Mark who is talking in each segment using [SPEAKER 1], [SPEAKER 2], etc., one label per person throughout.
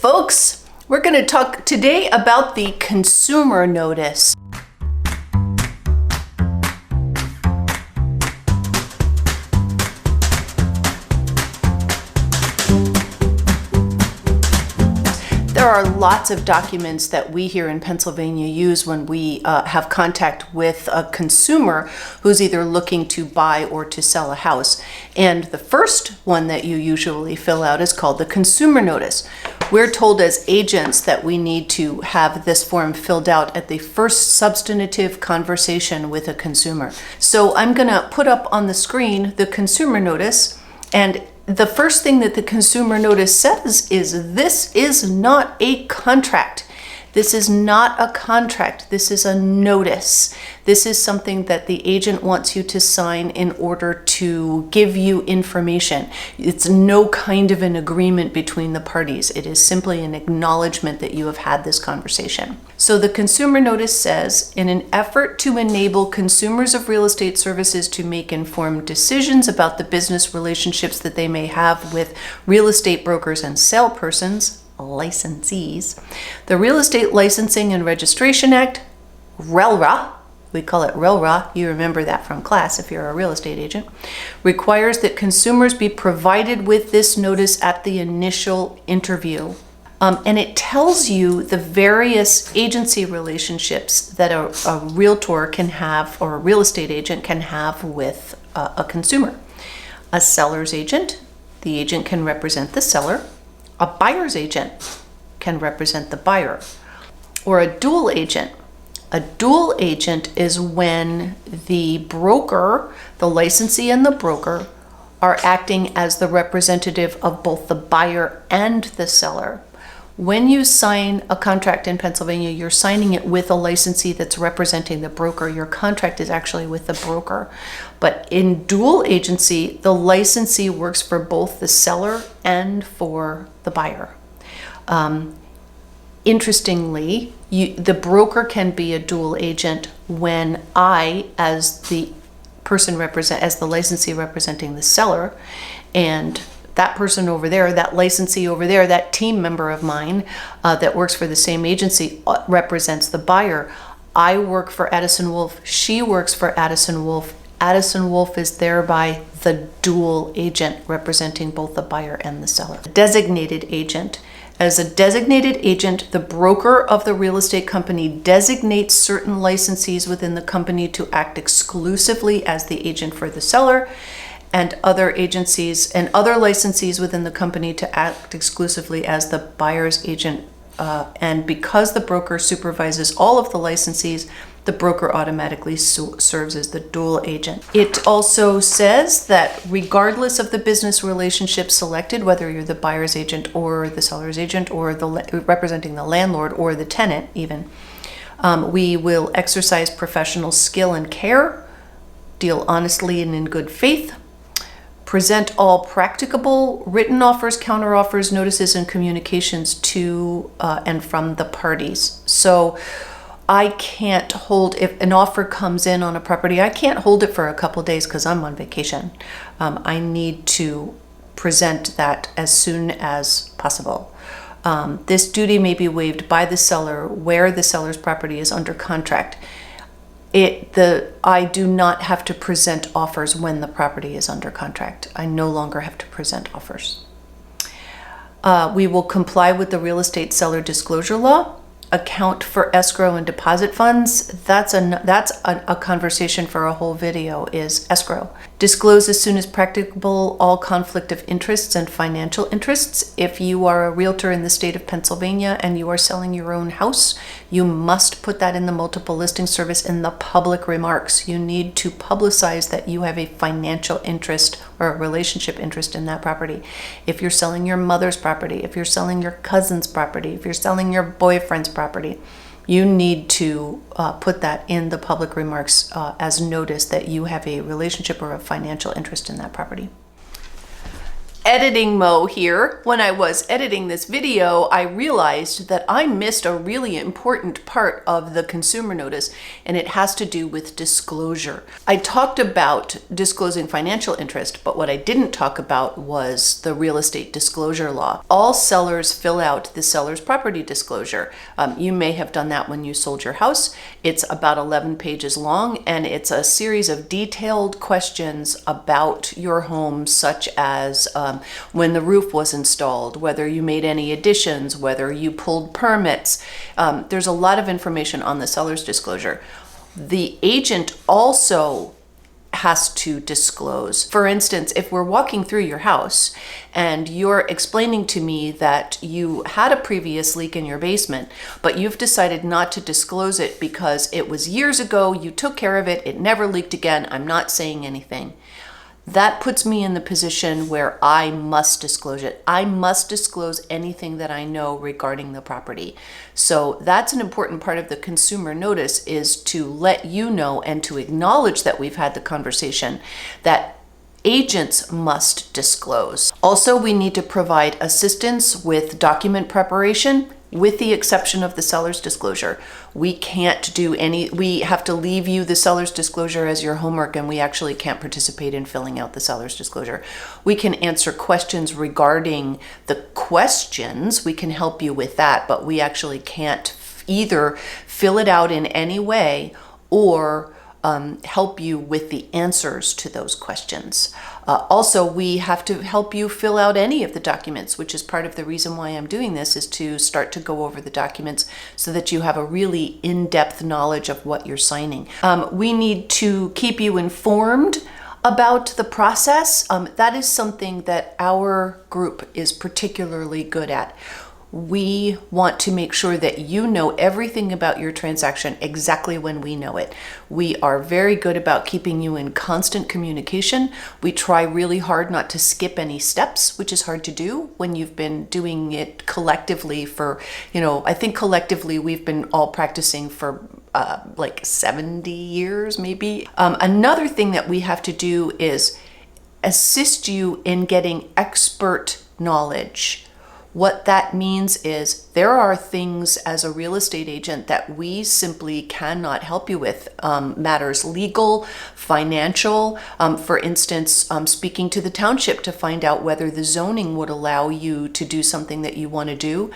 [SPEAKER 1] folks. We're going to talk today about the consumer notice. There are lots of documents that we here in Pennsylvania use when we have contact with a consumer who's either looking to buy or to sell a house. And the first one that you usually fill out is called the consumer notice. We're told as agents that we need to have this form filled out at the first substantive conversation with a consumer. So I'm going to put up on the screen the consumer notice, and the first thing that the consumer notice says is this is not a contract. This is not a contract. This is a notice. This is something that the agent wants you to sign in order to give you information. It's no kind of an agreement between the parties. It is simply an acknowledgement that you have had this conversation. So the consumer notice says, in an effort to enable consumers of real estate services to make informed decisions about the business relationships that they may have with real estate brokers and salespersons, licensees, the Real Estate Licensing and Registration Act, RELRA, we call it RELRA, you remember that from class if you're a real estate agent, requires that consumers be provided with this notice at the initial interview. And it tells you the various agency relationships that a realtor can have, or a real estate agent can have with a consumer. A seller's agent, the agent can represent the seller. A buyer's agent can represent the buyer. Or a dual agent. A dual agent is when the broker, the licensee and the broker, are acting as the representative of both the buyer and the seller. When you sign a contract in Pennsylvania, you're signing it with a licensee that's representing the broker. Your contract is actually with the broker. But in dual agency, the licensee works for both the seller and for the buyer. Interestingly, the broker can be a dual agent when I, as the person as the licensee representing the seller, and that person over there, that licensee over there, that team member of mine that works for the same agency represents the buyer. I work for Addison Wolfe. She works for Addison Wolfe. Addison Wolfe is thereby the dual agent representing both the buyer and the seller. Designated agent. As a designated agent, the broker of the real estate company designates certain licensees within the company to act exclusively as the agent for the seller, and other agencies and other licensees within the company to act exclusively as the buyer's agent. And because the broker supervises all of the licensees, the broker automatically serves as the dual agent. It also says that regardless of the business relationship selected, whether you're the buyer's agent or the seller's agent or representing the landlord or the tenant even, we will exercise professional skill and care, deal honestly and in good faith, present all practicable written offers, counteroffers, notices, and communications to and from the parties. So I can't hold, if an offer comes in on a property, I can't hold it for a couple of days because I'm on vacation. I need to present that as soon as possible. This duty may be waived by the seller where the seller's property is under contract. I do not have to present offers when the property is under contract. I no longer have to present offers. We will comply with the real estate seller disclosure law, account for escrow and deposit funds. That's a conversation for a whole video, is escrow. Disclose as soon as practicable all conflict of interests and financial interests. If you are a realtor in the state of Pennsylvania and you are selling your own house, you must put that in the multiple listing service in the public remarks. You need to publicize that you have a financial interest or a relationship interest in that property. If you're selling your mother's property, if you're selling your cousin's property, if you're selling your boyfriend's property, you need to put that in the public remarks as notice that you have a relationship or a financial interest in that property. Editing Mo here. When I was editing this video, I realized that I missed a really important part of the consumer notice, and it has to do with disclosure. I talked about disclosing financial interest, but what I didn't talk about was the real estate disclosure law. All sellers fill out the seller's property disclosure. You may have done that when you sold your house. It's about 11 pages long, and it's a series of detailed questions about your home, such as when the roof was installed, whether you made any additions, whether you pulled permits. There's a lot of information on the seller's disclosure. The agent also has to disclose. For instance, if we're walking through your house and you're explaining to me that you had a previous leak in your basement, but you've decided not to disclose it because it was years ago, you took care of it, it never leaked again, I'm not saying anything. That puts me in the position where I must disclose it. I must disclose anything that I know regarding the property. So that's an important part of the consumer notice, is to let you know and to acknowledge that we've had the conversation that agents must disclose. Also, we need to provide assistance with document preparation, with the exception of the seller's disclosure. We have to leave you the seller's disclosure as your homework, and we actually can't participate in filling out the seller's disclosure. We can answer questions regarding the questions. We can help you with that, but we actually can't either fill it out in any way or help you with the answers to those questions. Also, we have to help you fill out any of the documents, which is part of the reason why I'm doing this, is to start to go over the documents so that you have a really in-depth knowledge of what you're signing. We need to keep you informed about the process. That is something that our group is particularly good at. We want to make sure that you know everything about your transaction exactly when we know it. We are very good about keeping you in constant communication. We try really hard not to skip any steps, which is hard to do when you've been doing it collectively for, I think collectively we've been all practicing for like 70 years maybe. Another thing that we have to do is assist you in getting expert knowledge. What that means is there are things as a real estate agent that we simply cannot help you with. Matters legal, financial. For instance, speaking to the township to find out whether the zoning would allow you to do something that you want to do.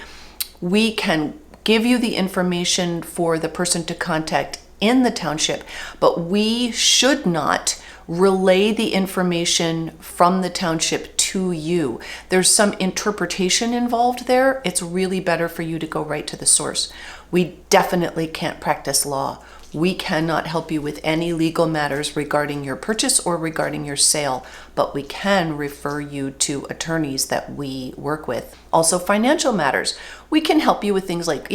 [SPEAKER 1] We can give you the information for the person to contact in the township, but we should not relay the information from the township to you. There's some interpretation involved there. It's really better for you to go right to the source. We definitely can't practice law. We cannot help you with any legal matters regarding your purchase or regarding your sale, but we can refer you to attorneys that we work with. Also, financial matters. We can help you with things like,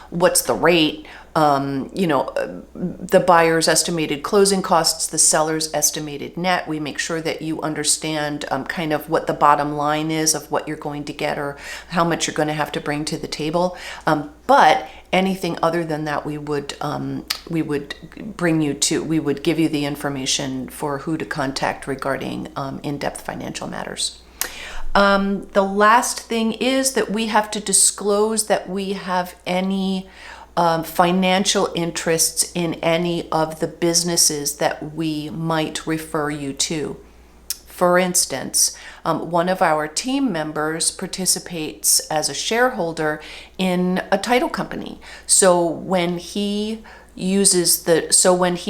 [SPEAKER 1] what's the rate, the buyer's estimated closing costs, the seller's estimated net. We make sure that you understand kind of what the bottom line is of what you're going to get or how much you're going to have to bring to the table. But anything other than that, we would give you the information for who to contact regarding in-depth financial matters. The last thing is that we have to disclose that we have any financial interests in any of the businesses that we might refer you to. For instance, one of our team members participates as a shareholder in a title company. So when he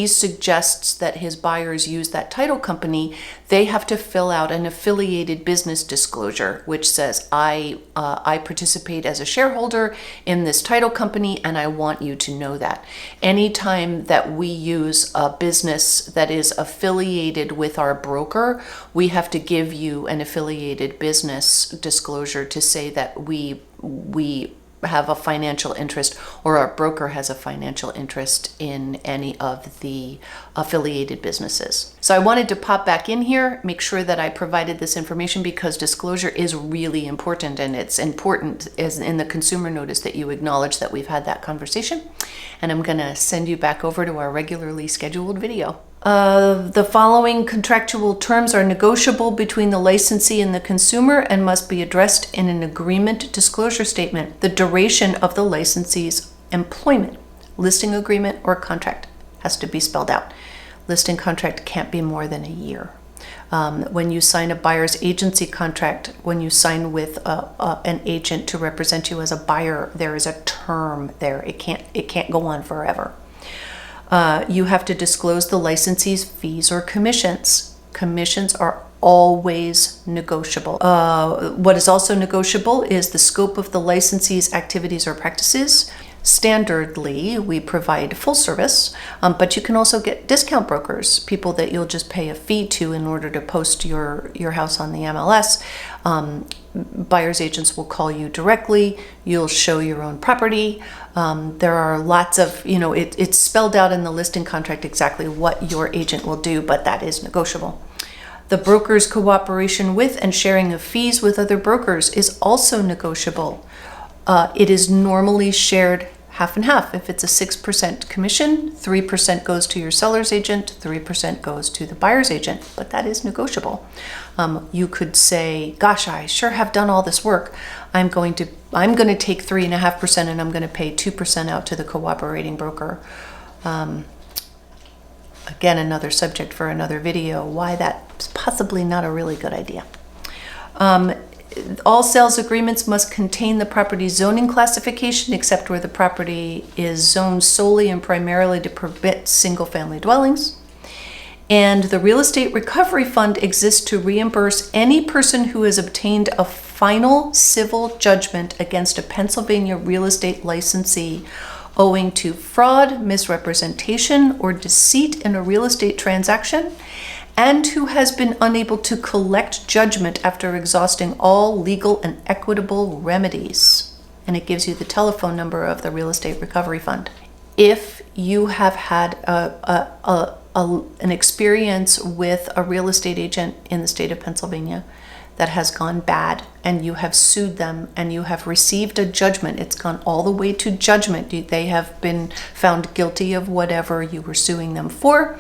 [SPEAKER 1] suggests that his buyers use that title company, they have to fill out an affiliated business disclosure, which says, I participate as a shareholder in this title company, and I want you to know that. Anytime that we use a business that is affiliated with our broker, we have to give you an affiliated business disclosure to say that we have a financial interest, or our broker has a financial interest in any of the affiliated businesses. So I wanted to pop back in here, make sure that I provided this information, because disclosure is really important, and it's important as in the consumer notice that you acknowledge that we've had that conversation. And I'm going to send you back over to our regularly scheduled video. The following contractual terms are negotiable between the licensee and the consumer and must be addressed in an agreement disclosure statement. The duration of the licensee's employment, listing agreement or contract has to be spelled out. Listing contract can't be more than a year. When you sign a buyer's agency contract, when you sign with an agent to represent you as a buyer, there is a term there. It can't go on forever. You have to disclose the licensee's fees or commissions. Commissions are always negotiable. What is also negotiable is the scope of the licensee's activities or practices. Standardly, we provide full service, but you can also get discount brokers, people that you'll just pay a fee to in order to post your house on the MLS. Buyer's agents will call you directly. You'll show your own property. There are lots of, it's spelled out in the listing contract exactly what your agent will do, but that is negotiable. The broker's cooperation with and sharing of fees with other brokers is also negotiable. It is normally shared half and half. If it's a 6% commission, 3% goes to your seller's agent, 3% goes to the buyer's agent, but that is negotiable. You could say, gosh, I sure have done all this work. I'm going to take 3.5% and I'm going to pay 2% out to the cooperating broker. Again, another subject for another video, why that's possibly not a really good idea. All sales agreements must contain the property zoning classification except where the property is zoned solely and primarily to permit single-family dwellings. And the Real Estate Recovery Fund exists to reimburse any person who has obtained a final civil judgment against a Pennsylvania real estate licensee owing to fraud, misrepresentation, or deceit in a real estate transaction, and who has been unable to collect judgment after exhausting all legal and equitable remedies. And it gives you the telephone number of the Real Estate Recovery Fund. If you have had an experience with a real estate agent in the state of Pennsylvania that has gone bad and you have sued them and you have received a judgment, it's gone all the way to judgment, they have been found guilty of whatever you were suing them for,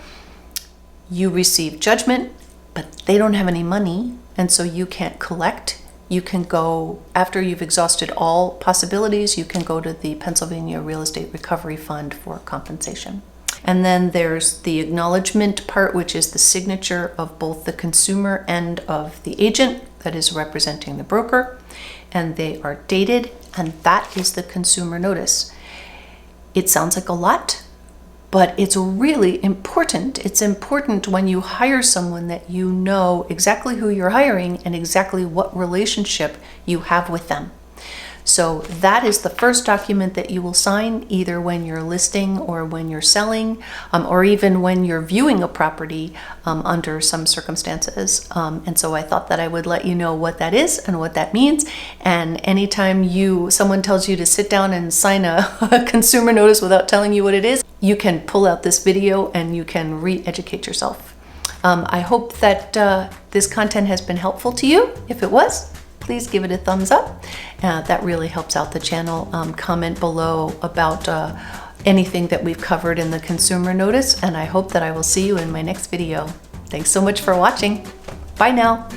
[SPEAKER 1] you receive judgment, but they don't have any money, and so you can't collect. You can go, after you've exhausted all possibilities, you can go to the Pennsylvania Real Estate Recovery Fund for compensation. And then there's the acknowledgement part, which is the signature of both the consumer and of the agent that is representing the broker, and they are dated, and that is the consumer notice. It sounds like a lot, but it's really important. It's important when you hire someone that you know exactly who you're hiring and exactly what relationship you have with them. So that is the first document that you will sign either when you're listing or when you're selling, or even when you're viewing a property under some circumstances. And so I thought that I would let you know what that is and what that means. And anytime someone tells you to sit down and sign a consumer notice without telling you what it is, you can pull out this video and you can re-educate yourself. I hope that this content has been helpful to you. If it was, please give it a thumbs up. That really helps out the channel. Comment below about anything that we've covered in the consumer notice, and I hope that I will see you in my next video. Thanks so much for watching. Bye now.